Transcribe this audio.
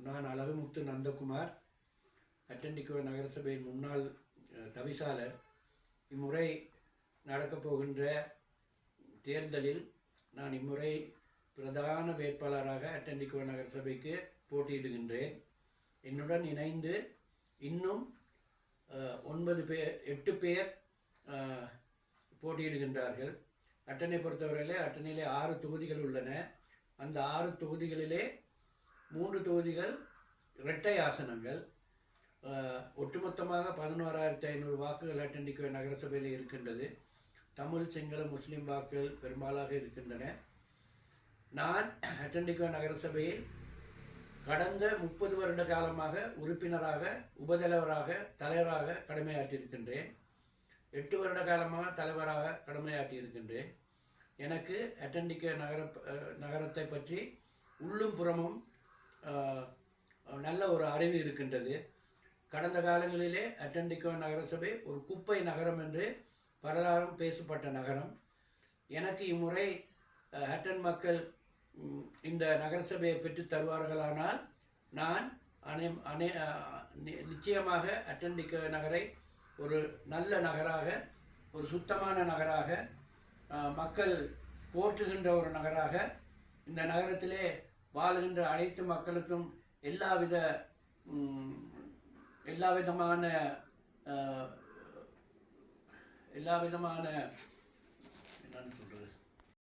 நான் அழகுமுத்து நந்தகுமார், அட்டண்டிகோ நகரசபையின் முன்னாள் தவிசாளர். இம்முறை நடக்கப் போகின்ற தேர்தலில் நான் இம்முறை பிரதான வேட்பாளராக அட்டண்டிகோ நகரசபைக்கு போட்டியிடுகின்றேன். என்னுடன் இணைந்து இன்னும் 8 பேர் போட்டியிடுகின்றார்கள். அட்டனை பொறுத்தவரையிலே அட்டனையிலே 6 தொகுதிகள் உள்ளன. அந்த 6 தொகுதிகளிலே 3 தொகுதிகள் இரட்டை ஆசனங்கள். ஒட்டுமொத்தமாக 11,500 வாக்குகள் அட்டண்டிகோ நகரசபையில் இருக்கின்றது. தமிழ், சிங்கள, முஸ்லீம் வாக்குகள் பெரும்பாலாக இருக்கின்றன. நான் அட்டண்டிகோ நகரசபையில் கடந்த 30 வருட காலமாக உறுப்பினராக, உபதலைவராக, தலைவராக கடமையாற்றியிருக்கின்றேன். 8 வருட காலமாக தலைவராக கடமையாற்றியிருக்கின்றேன். எனக்கு அட்டண்டிகோ நகரத்தை பற்றி உள்ளும் புறமும் நல்ல ஒரு அறிவு இருக்கின்றது. கடந்த காலங்களிலே அட்டண்டிகோ நகரசபை ஒரு குப்பை நகரம் என்று பலராலும் பேசப்பட்ட நகரம். எனக்கு இம்முறை அட்டன் மக்கள் இந்த நகரசபையை பெற்று தருவார்களானால் நான் நிச்சயமாக அட்டண்டிகோ நகரை ஒரு நல்ல நகராக, ஒரு சுத்தமான நகராக, மக்கள் போற்றுகின்ற ஒரு நகராக, இந்த நகரத்திலே வாழுகின்ற அனைத்து மக்களுக்கும் எல்லா விதமான